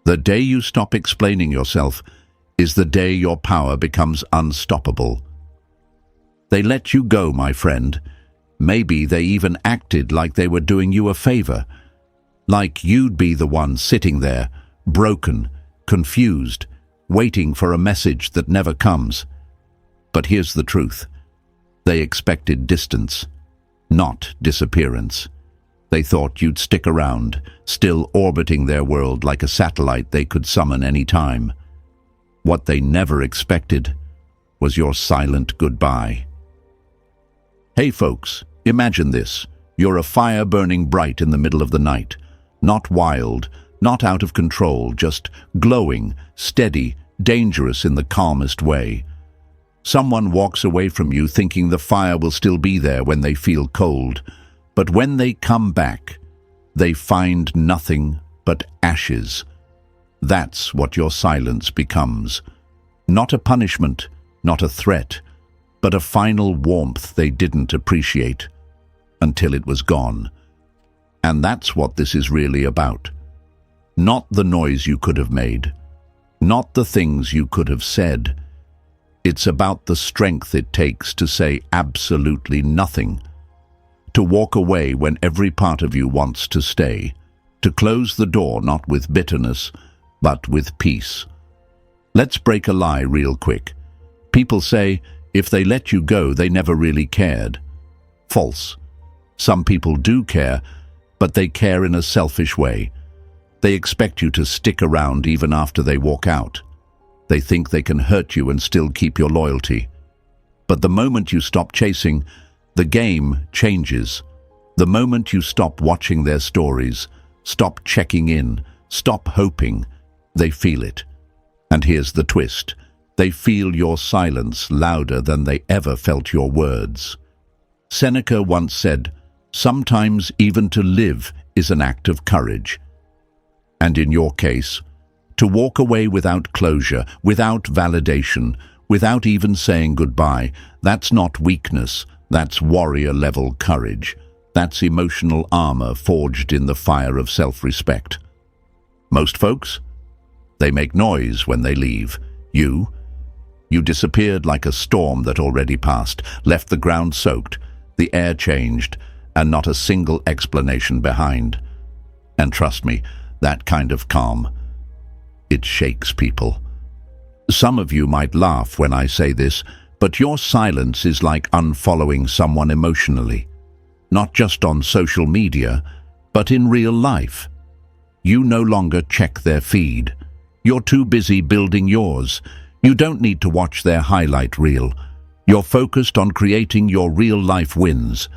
The day you stop explaining yourself is the day your power becomes unstoppable. They let you go, my friend. Maybe they even acted like they were doing you a favor, like you'd be the one sitting there, broken, confused, waiting for a message that never comes. But here's the truth. They expected distance, not disappearance. They thought you'd stick around, still orbiting their world like a satellite they could summon any time. What they never expected was your silent goodbye. Hey folks, imagine this. You're a fire burning bright in the middle of the night. Not wild, not out of control, just glowing, steady, dangerous in the calmest way. Someone walks away from you thinking the fire will still be there when they feel cold. But when they come back, they find nothing but ashes. That's what your silence becomes. Not a punishment, not a threat, but a final warmth they didn't appreciate until it was gone. And that's what this is really about. Not the noise you could have made, not the things you could have said. It's about the strength it takes to say absolutely nothing, to walk away when every part of you wants to stay, to close the door not with bitterness, but with peace. Let's break a lie real quick. People say, if they let you go, they never really cared. False. Some people do care, but they care in a selfish way. They expect you to stick around even after they walk out. They think they can hurt you and still keep your loyalty. But the moment you stop chasing, the game changes. The moment you stop watching their stories, stop checking in, stop hoping, they feel it. And here's the twist. They feel your silence louder than they ever felt your words. Seneca once said, "Sometimes even to live is an act of courage." And in your case, to walk away without closure, without validation, without even saying goodbye, that's not weakness, that's warrior-level courage. That's emotional armor forged in the fire of self-respect. Most folks, they make noise when they leave. You disappeared like a storm that already passed, left the ground soaked, the air changed, and not a single explanation behind. And trust me, that kind of calm, it shakes people. Some of you might laugh when I say this, but your silence is like unfollowing someone emotionally. Not just on social media, but in real life. You no longer check their feed. You're too busy building yours. You don't need to watch their highlight reel. You're focused on creating your real-life wins.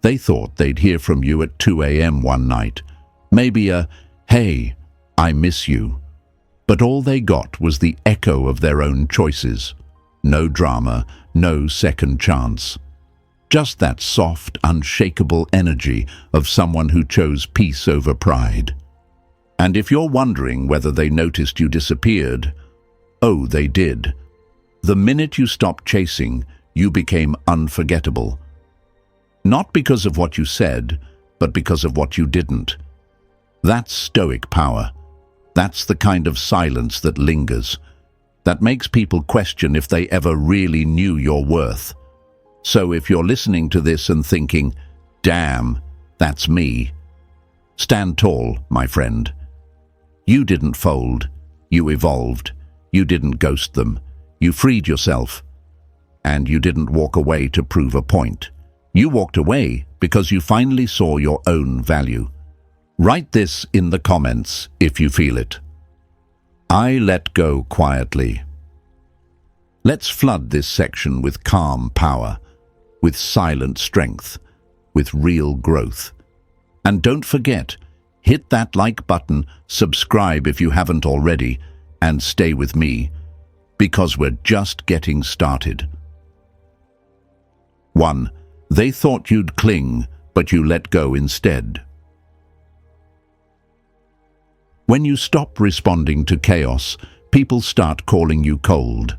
They thought they'd hear from you at 2 a.m. one night. Maybe a, "Hey, I miss you." But all they got was the echo of their own choices. No drama, no second chance. Just that soft, unshakable energy of someone who chose peace over pride. And if you're wondering whether they noticed you disappeared, oh, they did. The minute you stopped chasing, you became unforgettable. Not because of what you said, but because of what you didn't. That's Stoic power. That's the kind of silence that lingers, that makes people question if they ever really knew your worth. So if you're listening to this and thinking, "Damn, that's me," stand tall, my friend. You didn't fold. You evolved. You didn't ghost them. You freed yourself. And you didn't walk away to prove a point. You walked away because you finally saw your own value. Write this in the comments if you feel it. I let go quietly. Let's flood this section with calm power, with silent strength, with real growth. And don't forget, hit that like button, subscribe if you haven't already, and stay with me, because we're just getting started. 1. They thought you'd cling, but you let go instead. When you stop responding to chaos, people start calling you cold.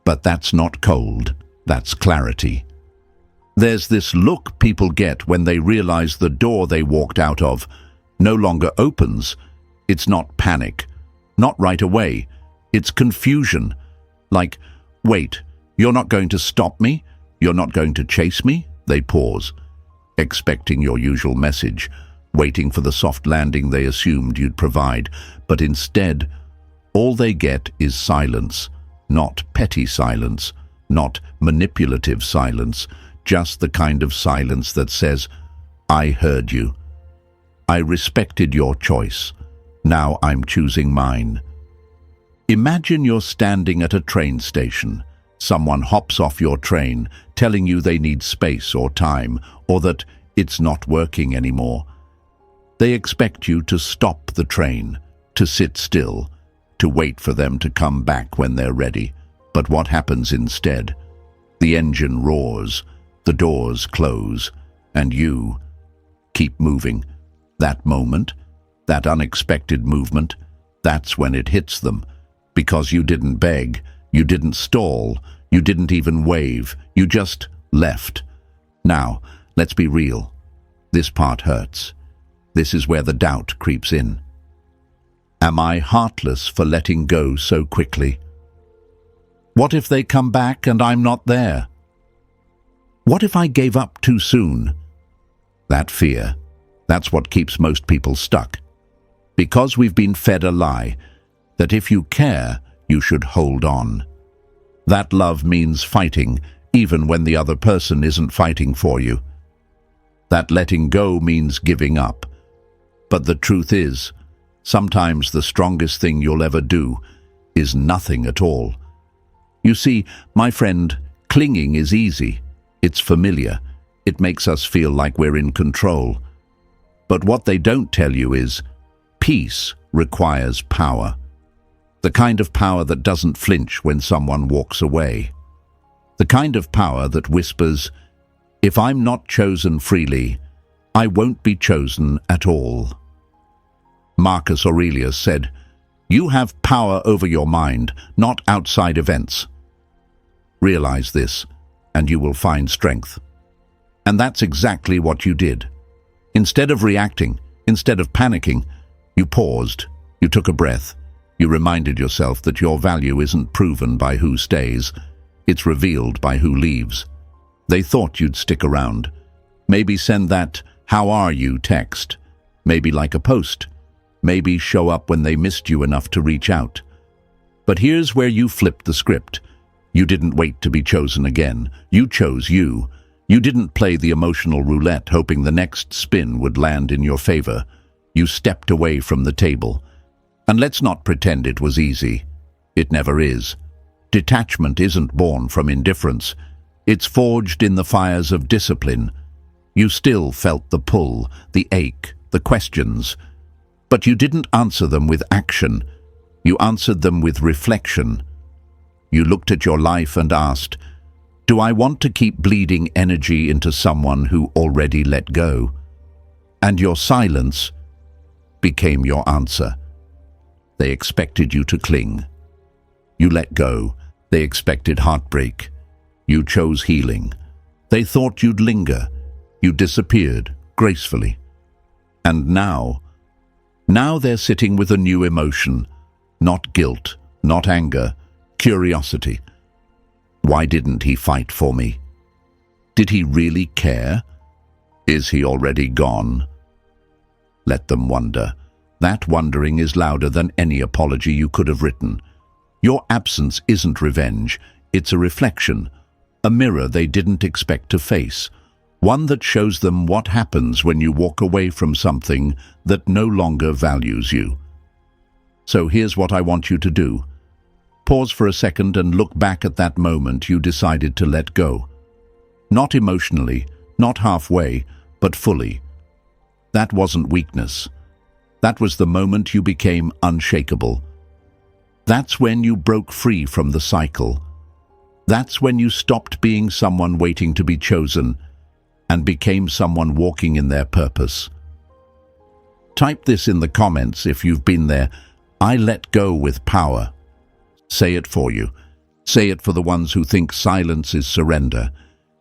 But that's not cold, that's clarity. There's this look people get when they realize the door they walked out of no longer opens. It's not panic, Not right away. It's confusion. Like, wait, you're not going to stop me? You're not going to chase me? They pause, expecting your usual message, waiting for the soft landing they assumed you'd provide. But instead, all they get is silence. Not petty silence, not manipulative silence, just the kind of silence that says, I heard you. I respected your choice. Now I'm choosing mine. Imagine you're standing at a train station. Someone hops off your train, telling you they need space or time, or that it's not working anymore. They expect you to stop the train, to sit still, to wait for them to come back when they're ready. But what happens instead? The engine roars, the doors close, and you keep moving. That moment, that unexpected movement, that's when it hits them. Because you didn't beg, you didn't stall, you didn't even wave, you just left. Now, let's be real. This part hurts. This is where the doubt creeps in. Am I heartless for letting go so quickly? What if they come back and I'm not there? What if I gave up too soon? That fear, that's what keeps most people stuck. Because we've been fed a lie, that if you care, you should hold on. That love means fighting, even when the other person isn't fighting for you. That letting go means giving up. But the truth is, sometimes the strongest thing you'll ever do is nothing at all. You see, my friend, clinging is easy. It's familiar. It makes us feel like we're in control. But what they don't tell you is, peace requires power. The kind of power that doesn't flinch when someone walks away. The kind of power that whispers, if I'm not chosen freely, I won't be chosen at all. Marcus Aurelius said, you have power over your mind, not outside events. Realize this, and you will find strength. And that's exactly what you did. Instead of reacting, instead of panicking, you paused, you took a breath, you reminded yourself that your value isn't proven by who stays, it's revealed by who leaves. They thought you'd stick around. Maybe send that "How are you" text. Maybe like a post. Maybe show up when they missed you enough to reach out. But here's where you flipped the script. You didn't wait to be chosen again. You chose you. You didn't play the emotional roulette hoping the next spin would land in your favor. You stepped away from the table. And let's not pretend it was easy. It never is. Detachment isn't born from indifference. It's forged in the fires of discipline. You still felt the pull, the ache, the questions. But you didn't answer them with action. You answered them with reflection. You looked at your life and asked, do I want to keep bleeding energy into someone who already let go? And your silence became your answer. They expected you to cling. You let go. They expected heartbreak. You chose healing. They thought you'd linger. You disappeared gracefully. And now they're sitting with a new emotion. Not guilt, not anger, curiosity. Why didn't he fight for me? Did he really care? Is he already gone? Let them wonder. That wondering is louder than any apology you could have written. Your absence isn't revenge, it's a reflection, a mirror they didn't expect to face, one that shows them what happens when you walk away from something that no longer values you. So here's what I want you to do. Pause for a second and look back at that moment you decided to let go. Not emotionally, not halfway, but fully. That wasn't weakness. That was the moment you became unshakable. That's when you broke free from the cycle. That's when you stopped being someone waiting to be chosen and became someone walking in their purpose. Type this in the comments if you've been there. I let go with power. Say it for you. Say it for the ones who think silence is surrender.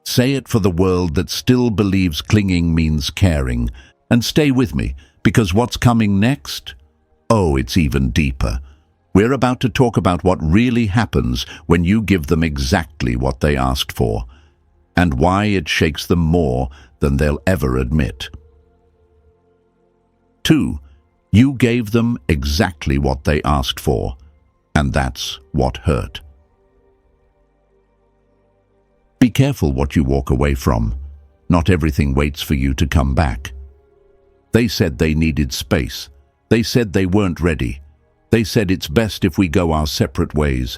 Say it for the world that still believes clinging means caring. And stay with me, because what's coming next? Oh, it's even deeper. We're about to talk about what really happens when you give them exactly what they asked for, and why it shakes them more than they'll ever admit. 2. You gave them exactly what they asked for, and that's what hurt. Be careful what you walk away from. Not everything waits for you to come back. They said they needed space. They said they weren't ready. They said it's best if we go our separate ways.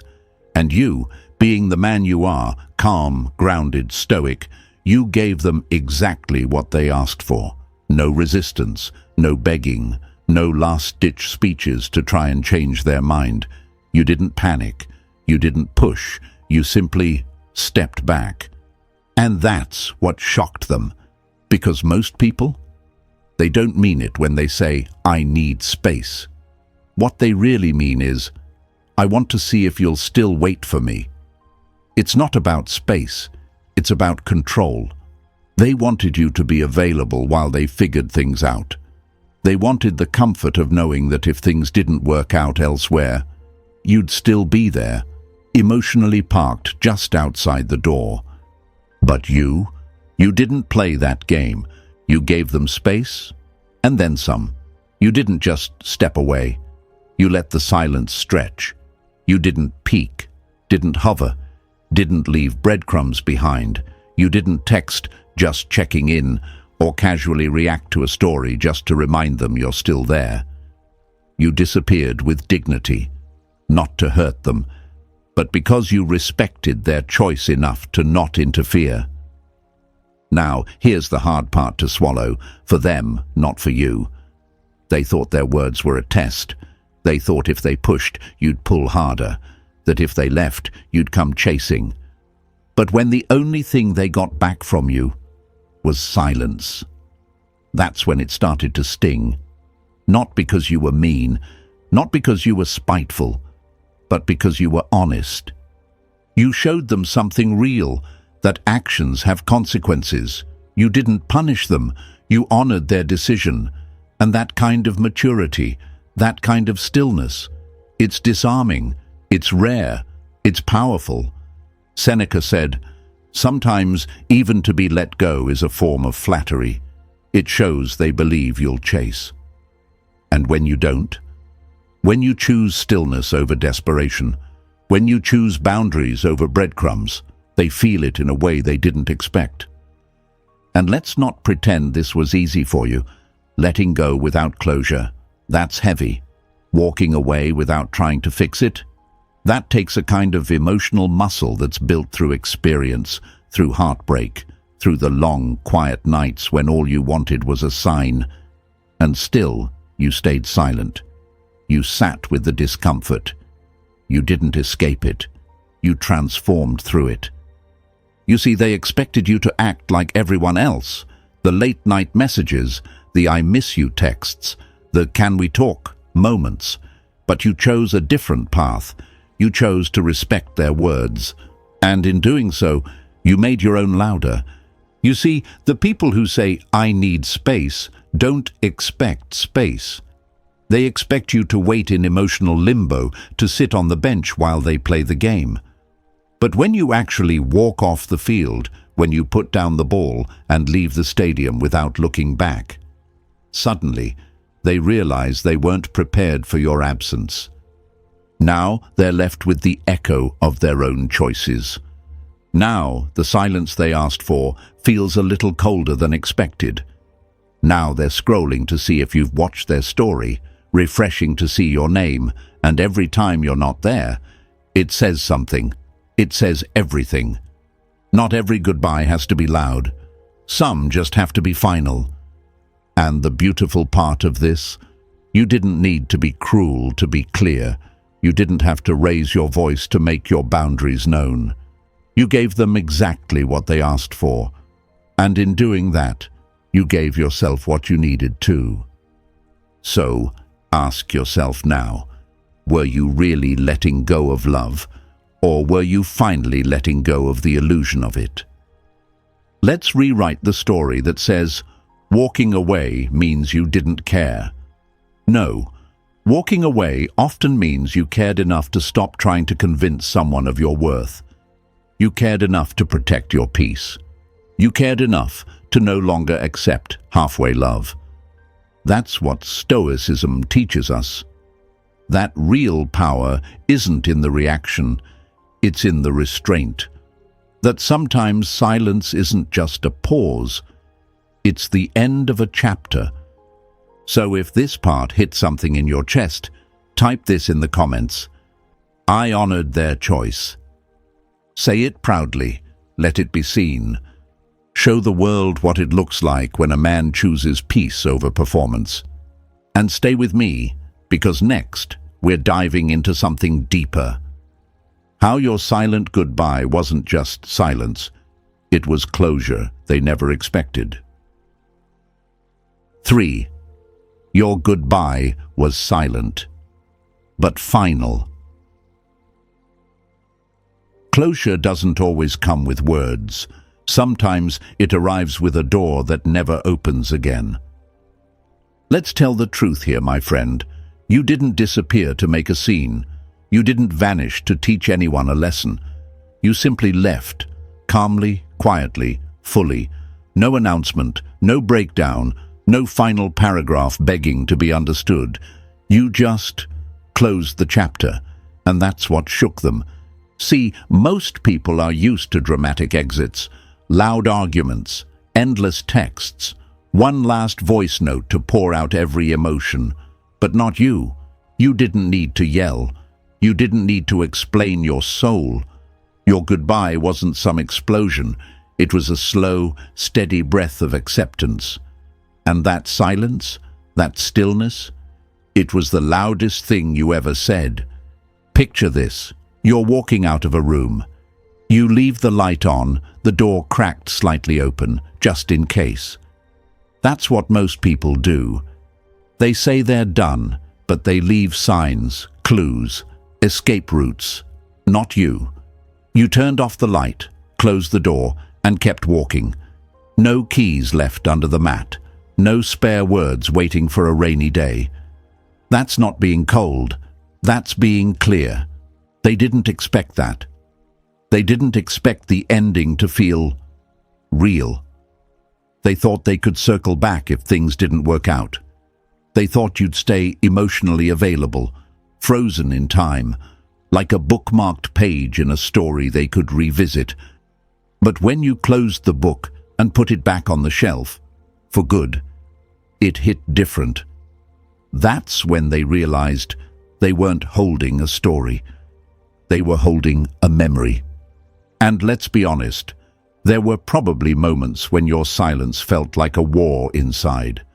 And you, being the man you are, calm, grounded, stoic, you gave them exactly what they asked for. No resistance, no begging, no last-ditch speeches to try and change their mind. You didn't panic. You didn't push. You simply stepped back. And that's what shocked them. Because most people, they don't mean it when they say, "I need space." What they really mean is, "I want to see if you'll still wait for me." It's not about space. It's about control. They wanted you to be available while they figured things out. They wanted the comfort of knowing that if things didn't work out elsewhere, you'd still be there, emotionally parked just outside the door. But you didn't play that game. You gave them space, and then some. You didn't just step away. You let the silence stretch. You didn't peek, didn't hover, didn't leave breadcrumbs behind. You didn't text, just checking in, or casually react to a story just to remind them you're still there. You disappeared with dignity, not to hurt them, but because you respected their choice enough to not interfere. Now, here's the hard part to swallow, for them, not for you. They thought their words were a test. They thought if they pushed, you'd pull harder, that if they left, you'd come chasing. But when the only thing they got back from you was silence, that's when it started to sting. Not because you were mean, not because you were spiteful, but because you were honest. You showed them something real, that actions have consequences. You didn't punish them, you honored their decision. And that kind of maturity, that kind of stillness, it's disarming, it's rare, it's powerful. Seneca said, "Sometimes even to be let go is a form of flattery. It shows they believe you'll chase." And when you don't, when you choose stillness over desperation, when you choose boundaries over breadcrumbs, they feel it in a way they didn't expect. And let's not pretend this was easy for you. Letting go without closure, that's heavy. Walking away without trying to fix it, that takes a kind of emotional muscle that's built through experience, through heartbreak, through the long, quiet nights when all you wanted was a sign. And still, you stayed silent. You sat with the discomfort. You didn't escape it. You transformed through it. You see, they expected you to act like everyone else. The late-night messages, the "I miss you" texts, the "can we talk" moments. But you chose a different path. You chose to respect their words. And in doing so, you made your own louder. You see, the people who say, "I need space," don't expect space. They expect you to wait in emotional limbo, to sit on the bench while they play the game. But when you actually walk off the field, when you put down the ball and leave the stadium without looking back, suddenly they realize they weren't prepared for your absence. Now they're left with the echo of their own choices. Now the silence they asked for feels a little colder than expected. Now they're scrolling to see if you've watched their story, refreshing to see your name, and every time you're not there, it says something. It says everything. Not every goodbye has to be loud. Some just have to be final. And the beautiful part of this, you didn't need to be cruel to be clear. You didn't have to raise your voice to make your boundaries known. You gave them exactly what they asked for. And in doing that, you gave yourself what you needed too. So, ask yourself now, were you really letting go of love? Or were you finally letting go of the illusion of it? Let's rewrite the story that says, walking away means you didn't care. No, Walking away often means you cared enough to stop trying to convince someone of your worth. You cared enough to protect your peace. You cared enough to no longer accept halfway love. That's what Stoicism teaches us. That real power isn't in the reaction, it's in the restraint. That sometimes silence isn't just a pause, it's the end of a chapter. So if this part hit something in your chest, type this in the comments. I honored their choice. Say it proudly, let it be seen. Show the world what it looks like when a man chooses peace over performance. And stay with me, because next we're diving into something deeper. How your silent goodbye wasn't just silence, it was closure they never expected. 3. Your goodbye was silent, but final. Closure doesn't always come with words. Sometimes it arrives with a door that never opens again. Let's tell the truth here, my friend. You didn't disappear to make a scene. You didn't vanish to teach anyone a lesson. You simply left, calmly, quietly, fully. No announcement, no breakdown, no final paragraph begging to be understood. You just closed the chapter, and that's what shook them. See, most people are used to dramatic exits, loud arguments, endless texts, one last voice note to pour out every emotion. But not you. You didn't need to yell. You didn't need to explain your soul. Your goodbye wasn't some explosion. It was a slow, steady breath of acceptance. And that silence, that stillness, it was the loudest thing you ever said. Picture this. You're walking out of a room. You leave the light on, the door cracked slightly open, just in case. That's what most people do. They say they're done, but they leave signs, clues, escape routes. Not you. You turned off the light, closed the door, and kept walking. No keys left under the mat. No spare words waiting for a rainy day. That's not being cold. That's being clear. They didn't expect that. They didn't expect the ending to feel real. They thought they could circle back if things didn't work out. They thought you'd stay emotionally available, frozen in time, like a bookmarked page in a story they could revisit. But when you closed the book and put it back on the shelf, for good, it hit different. That's when they realized they weren't holding a story. They were holding a memory. And let's be honest, there were probably moments when your silence felt like a war inside.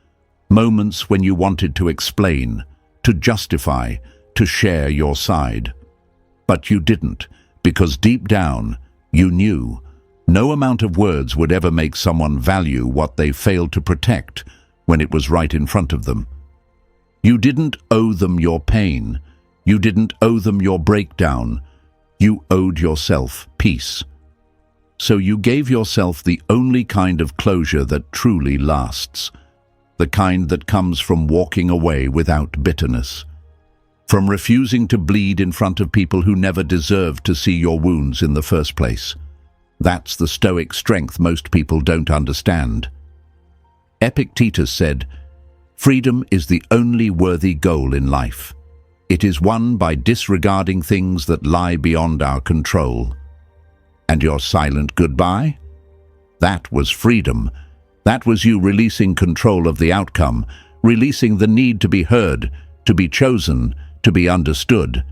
Moments when you wanted to explain, to justify, to share your side. But you didn't, because deep down, you knew no amount of words would ever make someone value what they failed to protect when it was right in front of them. You didn't owe them your pain. You didn't owe them your breakdown. You owed yourself peace. So you gave yourself the only kind of closure that truly lasts, the kind that comes from walking away without bitterness, from refusing to bleed in front of people who never deserved to see your wounds in the first place. That's the Stoic strength most people don't understand. Epictetus said, "Freedom is the only worthy goal in life. It is won by disregarding things that lie beyond our control." And your silent goodbye? That was freedom. That was you releasing control of the outcome, releasing the need to be heard, to be chosen, to be understood.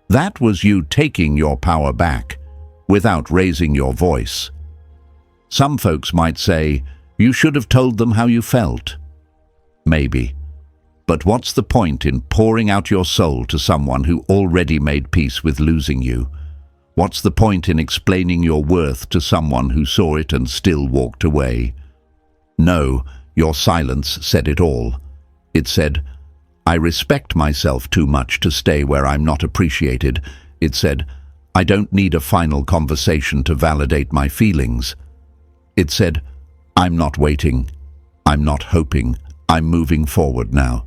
That was you taking your power back, without raising your voice. Some folks might say, you should have told them how you felt. Maybe. But what's the point in pouring out your soul to someone who already made peace with losing you? What's the point in explaining your worth to someone who saw it and still walked away? No, your silence said it all. It said, I respect myself too much to stay where I'm not appreciated. It said, I don't need a final conversation to validate my feelings. It said, I'm not waiting. I'm not hoping. I'm moving forward now.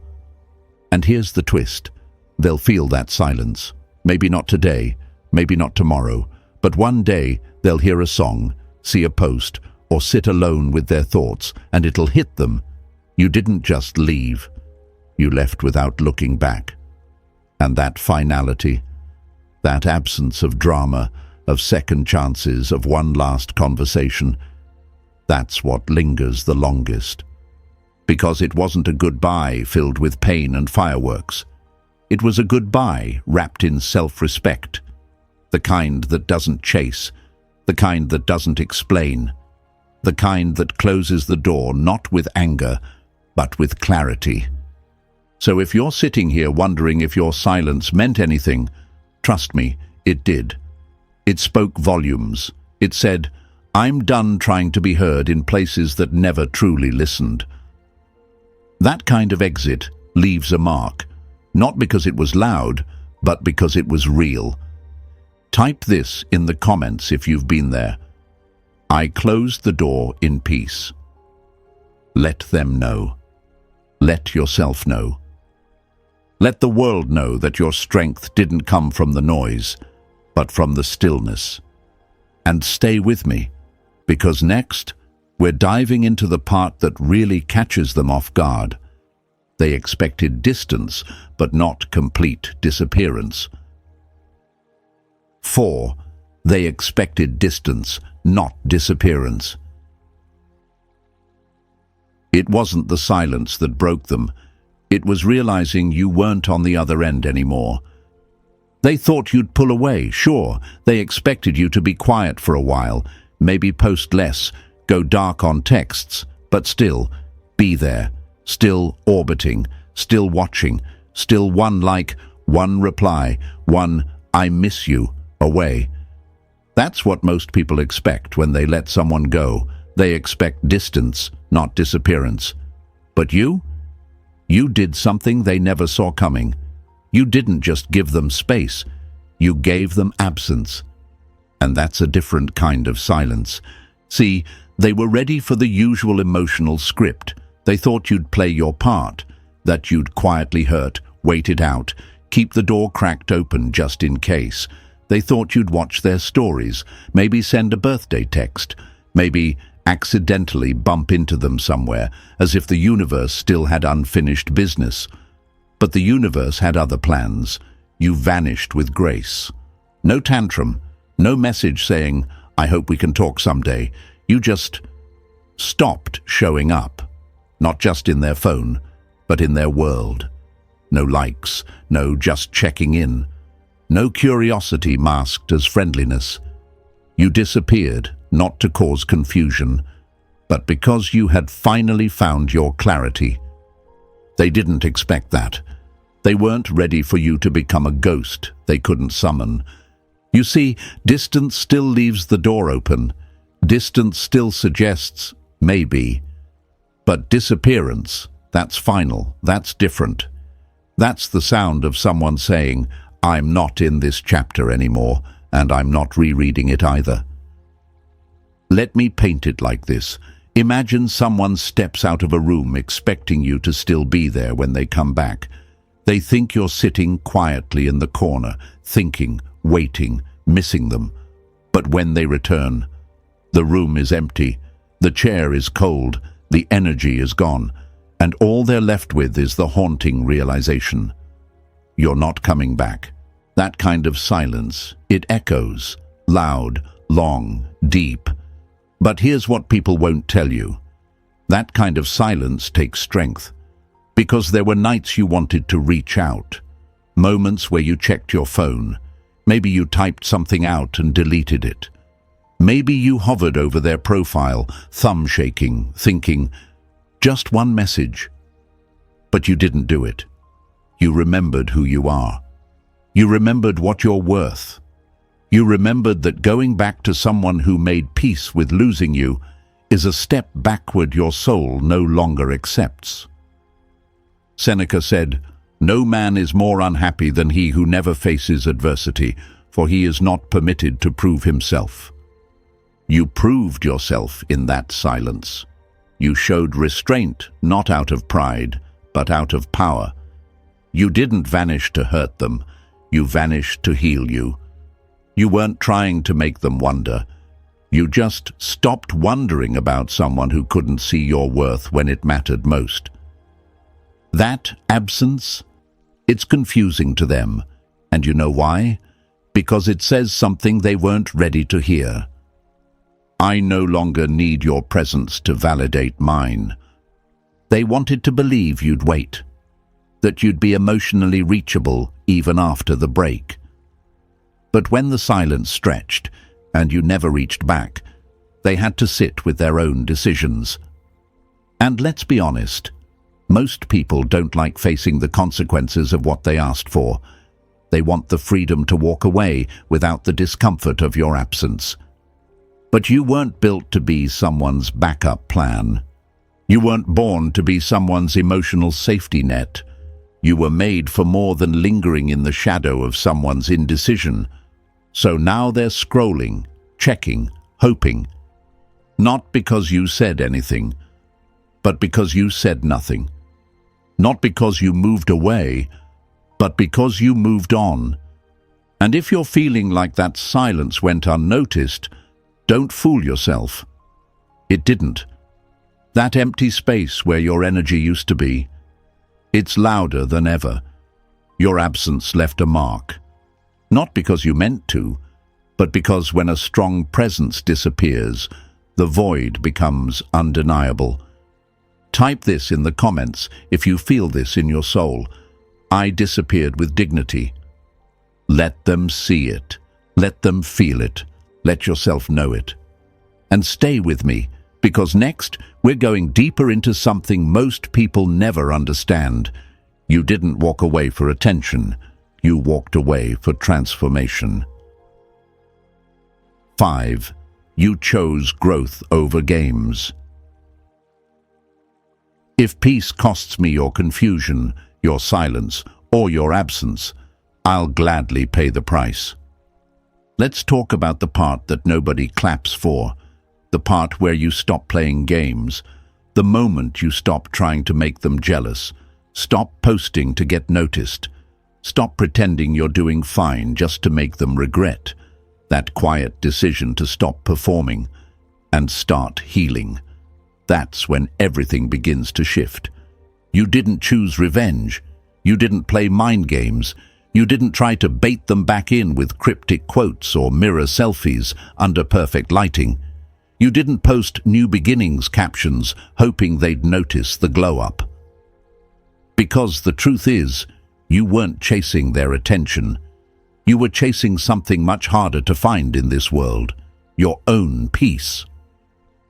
And here's the twist. They'll feel that silence. Maybe not today, maybe not tomorrow, but one day they'll hear a song, see a post, or sit alone with their thoughts, and it'll hit them. You didn't just leave. You left without looking back. And that finality, that absence of drama, of second chances, of one last conversation, that's what lingers the longest. Because it wasn't a goodbye filled with pain and fireworks. It was a goodbye wrapped in self-respect, the kind that doesn't chase, the kind that doesn't explain, the kind that closes the door not with anger, but with clarity. So if you're sitting here wondering if your silence meant anything, trust me, it did. It spoke volumes. It said, I'm done trying to be heard in places that never truly listened. That kind of exit leaves a mark, not because it was loud, but because it was real. Type this in the comments if you've been there. I closed the door in peace. Let them know. Let yourself know. Let the world know that your strength didn't come from the noise, but from the stillness. And stay with me, because next, we're diving into the part that really catches them off guard. They expected distance, but not complete disappearance. 4. They expected distance, not disappearance. It wasn't the silence that broke them. It was realizing you weren't on the other end anymore. They thought you'd pull away, sure. They expected you to be quiet for a while, maybe post less, go dark on texts, but still, be there, still orbiting, still watching, still one like, one reply, one I miss you away. That's what most people expect when they let someone go. They expect distance, not disappearance. But you did something they never saw coming. You didn't just give them space, you gave them absence. And that's a different kind of silence. See, they were ready for the usual emotional script. They thought you'd play your part, that you'd quietly hurt, wait it out, keep the door cracked open just in case. They thought you'd watch their stories, maybe send a birthday text, maybe accidentally bump into them somewhere, as if the universe still had unfinished business. But the universe had other plans. You vanished with grace. No tantrum, no message saying, I hope we can talk someday. You just stopped showing up, not just in their phone, but in their world. No likes, no just checking in, no curiosity masked as friendliness. You disappeared, not to cause confusion, but because you had finally found your clarity. They didn't expect that. They weren't ready for you to become a ghost they couldn't summon. You see, distance still leaves the door open. Distance still suggests, maybe. But disappearance, that's final, that's different. That's the sound of someone saying, I'm not in this chapter anymore, and I'm not rereading it either. Let me paint it like this. Imagine someone steps out of a room expecting you to still be there when they come back. They think you're sitting quietly in the corner, thinking, waiting, missing them. But when they return, the room is empty, the chair is cold, the energy is gone, and all they're left with is the haunting realization. You're not coming back. That kind of silence, it echoes, loud, long, deep. But here's what people won't tell you. That kind of silence takes strength. Because there were nights you wanted to reach out. Moments where you checked your phone. Maybe you typed something out and deleted it. Maybe you hovered over their profile, thumb shaking, thinking, just one message. But you didn't do it. You remembered who you are. You remembered what you're worth. You remembered that going back to someone who made peace with losing you is a step backward your soul no longer accepts. Seneca said, no man is more unhappy than he who never faces adversity, for he is not permitted to prove himself. You proved yourself in that silence. You showed restraint, not out of pride, but out of power. You didn't vanish to hurt them. You vanished to heal you. You weren't trying to make them wonder. You just stopped wondering about someone who couldn't see your worth when it mattered most. That absence, it's confusing to them. And you know why? Because it says something they weren't ready to hear. I no longer need your presence to validate mine. They wanted to believe you'd wait, that you'd be emotionally reachable even after the break. But when the silence stretched and you never reached back, they had to sit with their own decisions. And let's be honest, most people don't like facing the consequences of what they asked for. They want the freedom to walk away without the discomfort of your absence. But you weren't built to be someone's backup plan. You weren't born to be someone's emotional safety net. You were made for more than lingering in the shadow of someone's indecision. So now they're scrolling, checking, hoping. Not because you said anything, but because you said nothing. Not because you moved away, but because you moved on. And if you're feeling like that silence went unnoticed, don't fool yourself. It didn't. That empty space where your energy used to be, it's louder than ever. Your absence left a mark. Not because you meant to, but because when a strong presence disappears, the void becomes undeniable. Type this in the comments if you feel this in your soul. I disappeared with dignity. Let them see it. Let them feel it. Let yourself know it. And stay with me, because next we're going deeper into something most people never understand. You didn't walk away for attention. You walked away for transformation. 5. You chose growth over games. If peace costs me your confusion, your silence, or your absence, I'll gladly pay the price. Let's talk about the part that nobody claps for, the part where you stop playing games, the moment you stop trying to make them jealous, stop posting to get noticed, stop pretending you're doing fine just to make them regret, that quiet decision to stop performing and start healing. That's when everything begins to shift. You didn't choose revenge. You didn't play mind games. You didn't try to bait them back in with cryptic quotes or mirror selfies under perfect lighting. You didn't post new beginnings captions hoping they'd notice the glow-up. Because the truth is, you weren't chasing their attention. You were chasing something much harder to find in this world, your own peace.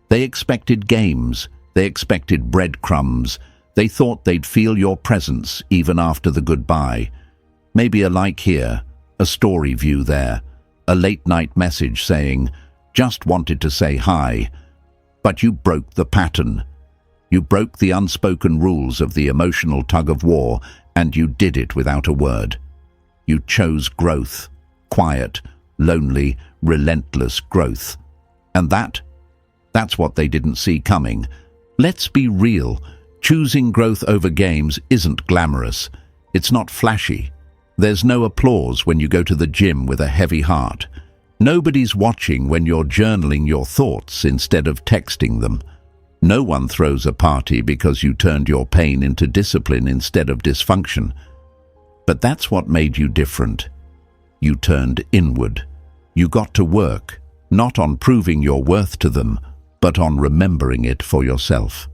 They expected games. They expected breadcrumbs. They thought they'd feel your presence even after the goodbye. Maybe a like here, a story view there, a late-night message saying, "Just wanted to say hi." But you broke the pattern. You broke the unspoken rules of the emotional tug-of-war, and you did it without a word. You chose growth, quiet, lonely, relentless growth. And that's what they didn't see coming. Let's be real. Choosing growth over games isn't glamorous. It's not flashy. There's no applause when you go to the gym with a heavy heart. Nobody's watching when you're journaling your thoughts instead of texting them. No one throws a party because you turned your pain into discipline instead of dysfunction. But that's what made you different. You turned inward. You got to work, not on proving your worth to them, but on remembering it for yourself.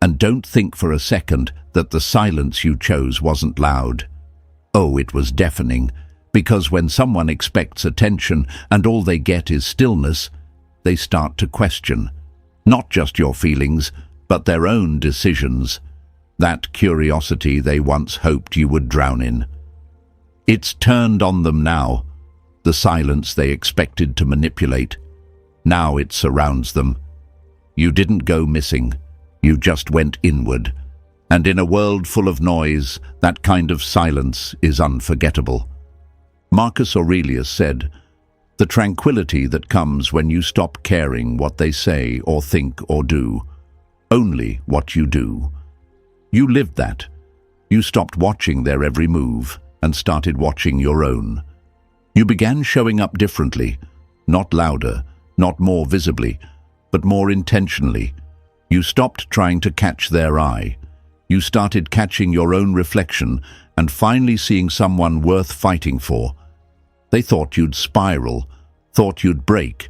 And don't think for a second that the silence you chose wasn't loud. Oh, it was deafening, because when someone expects attention and all they get is stillness, they start to question, not just your feelings, but their own decisions, that curiosity they once hoped you would drown in. It's turned on them now, the silence they expected to manipulate. Now it surrounds them. You didn't go missing, you just went inward. And in a world full of noise, that kind of silence is unforgettable. Marcus Aurelius said, "The tranquility that comes when you stop caring what they say or think or do, only what you do." You lived that. You stopped watching their every move and started watching your own. You began showing up differently, not louder, not more visibly, but more intentionally. You stopped trying to catch their eye. You started catching your own reflection and finally seeing someone worth fighting for. They thought you'd spiral, thought you'd break.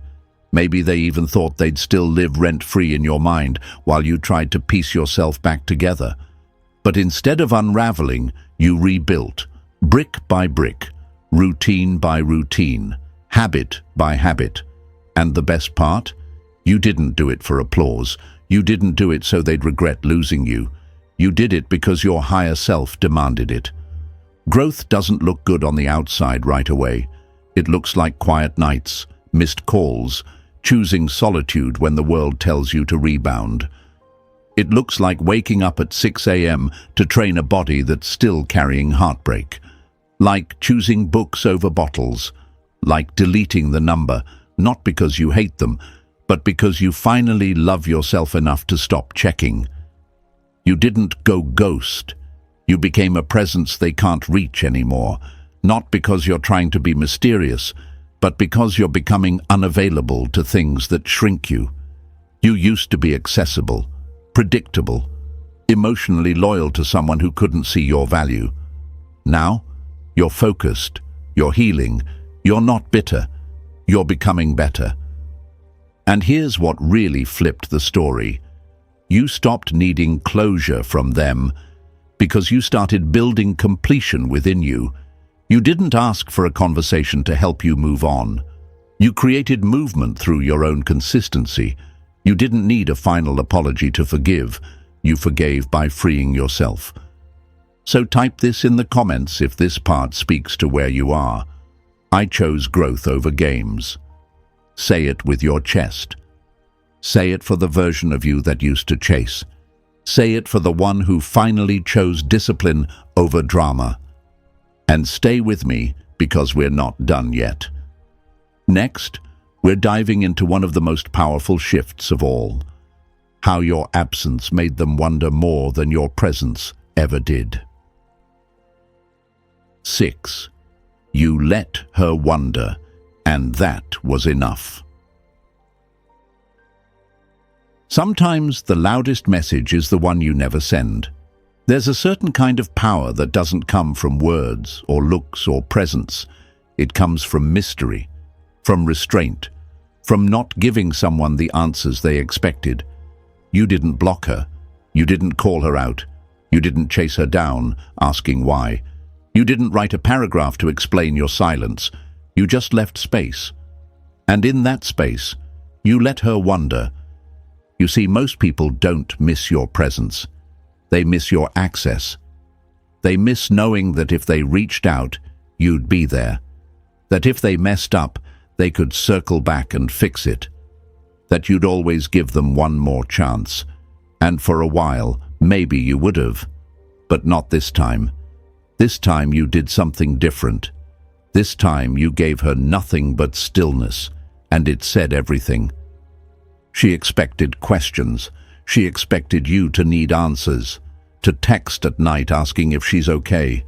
Maybe they even thought they'd still live rent-free in your mind while you tried to piece yourself back together. But instead of unraveling, you rebuilt, brick by brick, routine by routine, habit by habit. And the best part? You didn't do it for applause. You didn't do it so they'd regret losing you. You did it because your higher self demanded it. Growth doesn't look good on the outside right away. It looks like quiet nights, missed calls, choosing solitude when the world tells you to rebound. It looks like waking up at 6 a.m. to train a body that's still carrying heartbreak. Like choosing books over bottles. Like deleting the number, not because you hate them, but because you finally love yourself enough to stop checking. You didn't go ghost. You became a presence they can't reach anymore, not because you're trying to be mysterious, but because you're becoming unavailable to things that shrink you. You used to be accessible, predictable, emotionally loyal to someone who couldn't see your value. Now, you're focused, you're healing, you're not bitter, you're becoming better. And here's what really flipped the story. You stopped needing closure from them because you started building completion within you. You didn't ask for a conversation to help you move on. You created movement through your own consistency. You didn't need a final apology to forgive. You forgave by freeing yourself. So type this in the comments if this part speaks to where you are. I chose growth over games. Say it with your chest. Say it for the version of you that used to chase. Say it for the one who finally chose discipline over drama. And stay with me because we're not done yet. Next, we're diving into one of the most powerful shifts of all. How your absence made them wonder more than your presence ever did. 6. You let her wonder, and that was enough. Sometimes the loudest message is the one you never send. There's a certain kind of power that doesn't come from words or looks or presence. It comes from mystery, from restraint, from not giving someone the answers they expected. You didn't block her. You didn't call her out. You didn't chase her down, asking why. You didn't write a paragraph to explain your silence. You just left space. And in that space, you let her wonder. You see, most people don't miss your presence. They miss your access. They miss knowing that if they reached out, you'd be there. That if they messed up, they could circle back and fix it. That you'd always give them one more chance. And for a while, maybe you would have. But not this time. This time you did something different. This time you gave her nothing but stillness, and it said everything. She expected questions. She expected you to need answers, to text at night asking if she's okay,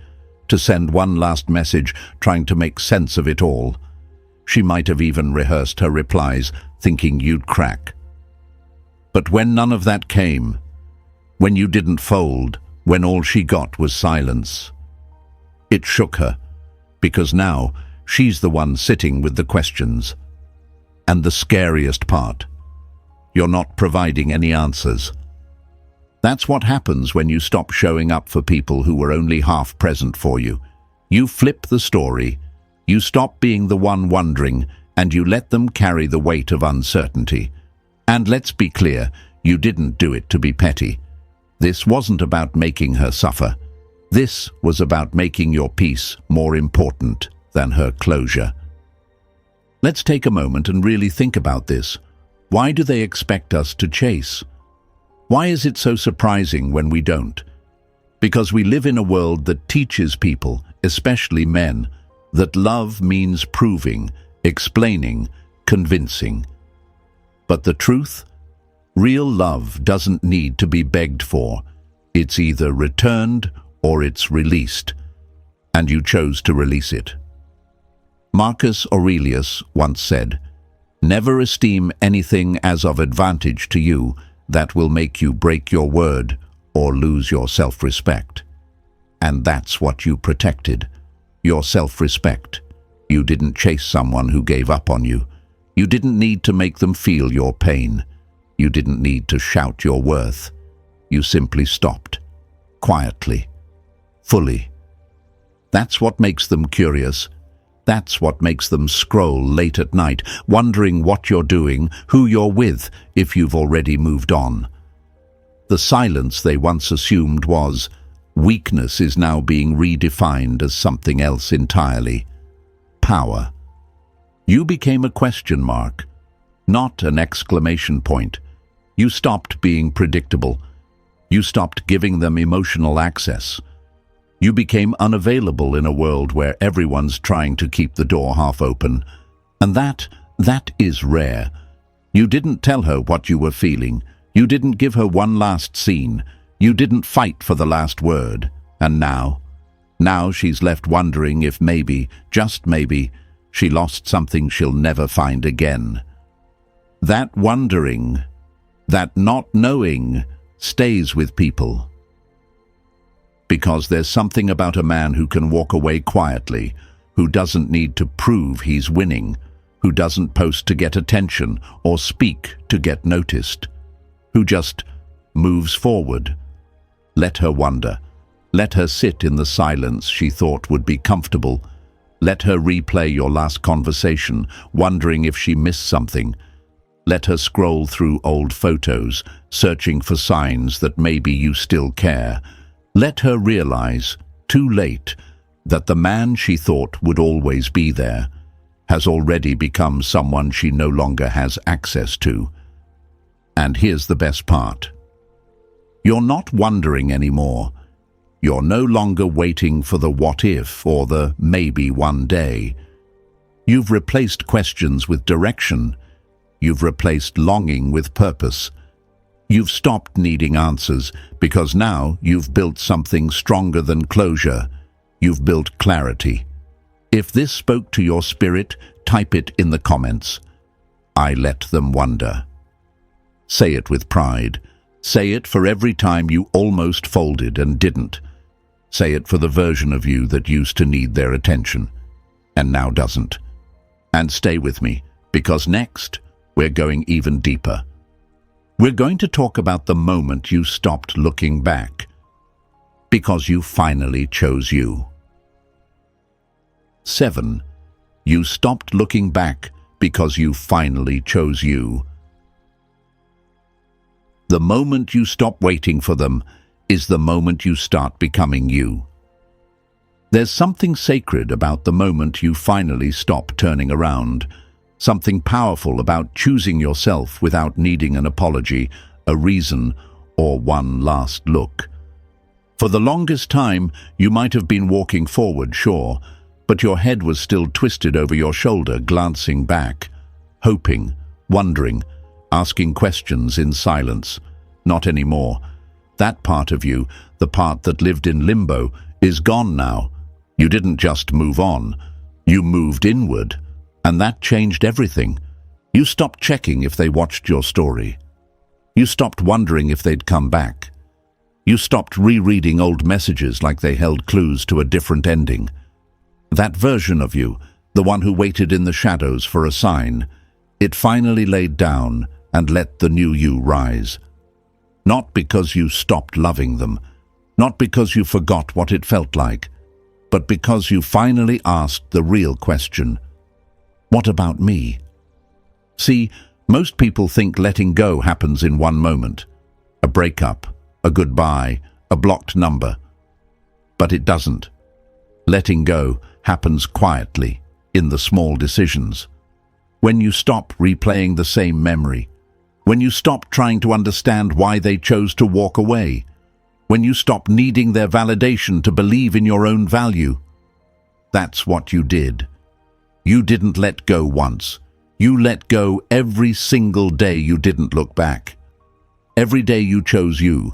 to send one last message trying to make sense of it all. She might have even rehearsed her replies, thinking you'd crack. But when none of that came, when you didn't fold, when all she got was silence, it shook her, because now she's the one sitting with the questions. And the scariest part, you're not providing any answers. That's what happens when you stop showing up for people who were only half present for you. You flip the story, you stop being the one wondering, and you let them carry the weight of uncertainty. And let's be clear, you didn't do it to be petty. This wasn't about making her suffer. This was about making your peace more important than her closure. Let's take a moment and really think about this. Why do they expect us to chase? Why is it so surprising when we don't? Because we live in a world that teaches people, especially men, that love means proving, explaining, convincing. But the truth? Real love doesn't need to be begged for. It's either returned or it's released, and you chose to release it. Marcus Aurelius once said, "Never esteem anything as of advantage to you that will make you break your word or lose your self-respect." And that's what you protected, your self-respect. You didn't chase someone who gave up on you. You didn't need to make them feel your pain. You didn't need to shout your worth. You simply stopped, quietly, fully. That's what makes them curious. That's what makes them scroll late at night, wondering what you're doing, who you're with, if you've already moved on. The silence they once assumed was weakness is now being redefined as something else entirely. Power. You became a question mark, not an exclamation point. You stopped being predictable. You stopped giving them emotional access. You became unavailable in a world where everyone's trying to keep the door half open. And that is rare. You didn't tell her what you were feeling. You didn't give her one last scene. You didn't fight for the last word. And now she's left wondering if maybe, just maybe, she lost something she'll never find again. That wondering, that not knowing, stays with people. Because there's something about a man who can walk away quietly, who doesn't need to prove he's winning, who doesn't post to get attention or speak to get noticed, who just moves forward. Let her wonder. Let her sit in the silence she thought would be comfortable. Let her replay your last conversation, wondering if she missed something. Let her scroll through old photos, searching for signs that maybe you still care. Let her realize, too late, that the man she thought would always be there has already become someone she no longer has access to. And here's the best part. You're not wondering anymore. You're no longer waiting for the what if or the maybe one day. You've replaced questions with direction. You've replaced longing with purpose. You've stopped needing answers because now you've built something stronger than closure. You've built clarity. If this spoke to your spirit, type it in the comments. I let them wonder. Say it with pride. Say it for every time you almost folded and didn't. Say it for the version of you that used to need their attention and now doesn't. And stay with me, because next we're going even deeper. We're going to talk about the moment you stopped looking back, because you finally chose you. 7. You stopped looking back because you finally chose you. The moment you stop waiting for them is the moment you start becoming you. There's something sacred about the moment you finally stop turning around. Something powerful about choosing yourself without needing an apology, a reason, or one last look. For the longest time, you might have been walking forward, sure, but your head was still twisted over your shoulder, glancing back, hoping, wondering, asking questions in silence. Not anymore. That part of you, the part that lived in limbo, is gone now. You didn't just move on. You moved inward. And that changed everything. You stopped checking if they watched your story. You stopped wondering if they'd come back. You stopped rereading old messages like they held clues to a different ending. That version of you, the one who waited in the shadows for a sign, it finally laid down and let the new you rise. Not because you stopped loving them, not because you forgot what it felt like, but because you finally asked the real question. What about me? See, most people think letting go happens in one moment. A breakup, a goodbye, a blocked number. But it doesn't. Letting go happens quietly, in the small decisions. When you stop replaying the same memory. When you stop trying to understand why they chose to walk away. When you stop needing their validation to believe in your own value. That's what you did. You didn't let go once. You let go every single day you didn't look back. Every day you chose you.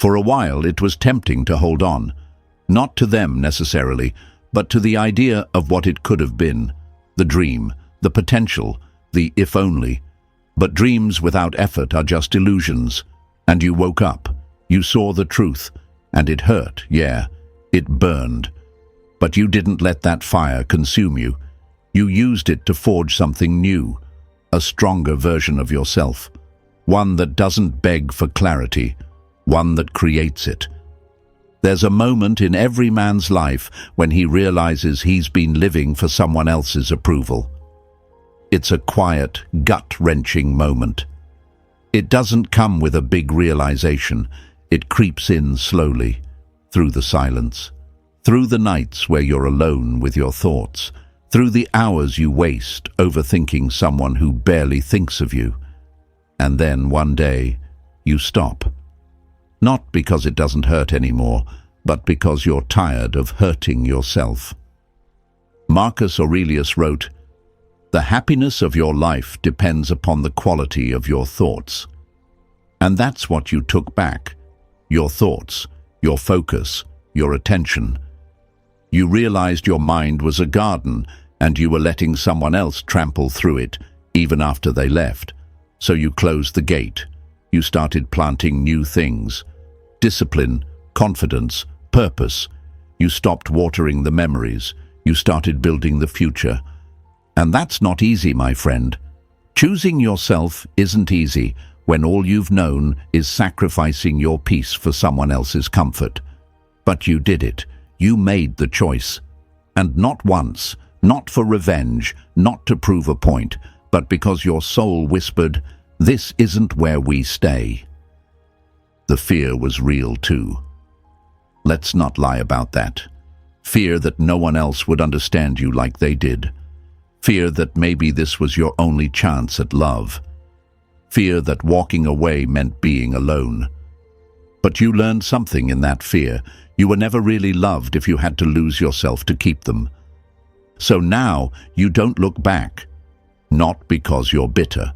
For a while it was tempting to hold on, not to them necessarily, but to the idea of what it could have been, the dream, the potential, the if only. But dreams without effort are just illusions. And you woke up, you saw the truth, and it hurt, yeah, it burned. But you didn't let that fire consume you. You used it to forge something new, a stronger version of yourself, one that doesn't beg for clarity, one that creates it. There's a moment in every man's life when he realizes he's been living for someone else's approval. It's a quiet, gut-wrenching moment. It doesn't come with a big realization. It creeps in slowly, through the silence, through the nights where you're alone with your thoughts, through the hours you waste overthinking someone who barely thinks of you. And then one day, you stop. Not because it doesn't hurt anymore, but because you're tired of hurting yourself. Marcus Aurelius wrote, "The happiness of your life depends upon the quality of your thoughts." And that's what you took back. Your thoughts, your focus, your attention. You realized your mind was a garden and you were letting someone else trample through it even after they left. So you closed the gate. You started planting new things. Discipline, confidence, purpose. You stopped watering the memories. You started building the future. And that's not easy, my friend. Choosing yourself isn't easy when all you've known is sacrificing your peace for someone else's comfort. But you did it. You made the choice. And not once, not for revenge, not to prove a point, but because your soul whispered, "This isn't where we stay." The fear was real too. Let's not lie about that. Fear that no one else would understand you like they did. Fear that maybe this was your only chance at love. Fear that walking away meant being alone. But you learned something in that fear. You were never really loved if you had to lose yourself to keep them. So now you don't look back. Not because you're bitter.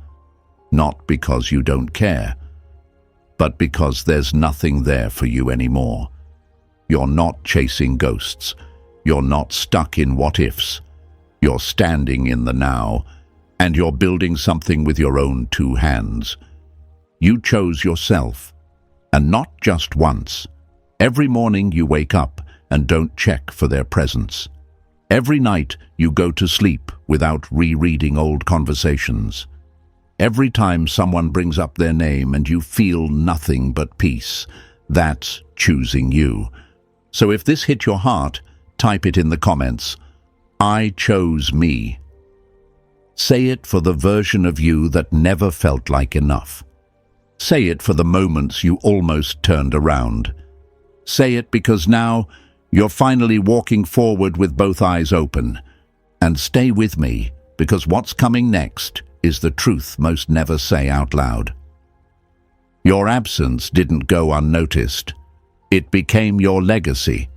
Not because you don't care. But because there's nothing there for you anymore. You're not chasing ghosts. You're not stuck in what-ifs. You're standing in the now, and you're building something with your own two hands. You chose yourself, and not just once. Every morning you wake up and don't check for their presence. Every night you go to sleep without rereading old conversations. Every time someone brings up their name and you feel nothing but peace, that's choosing you. So if this hit your heart, type it in the comments. I chose me. Say it for the version of you that never felt like enough. Say it for the moments you almost turned around. Say it because now you're finally walking forward with both eyes open. And stay with me, because what's coming next is the truth most never say out loud. Your absence didn't go unnoticed. It became your legacy.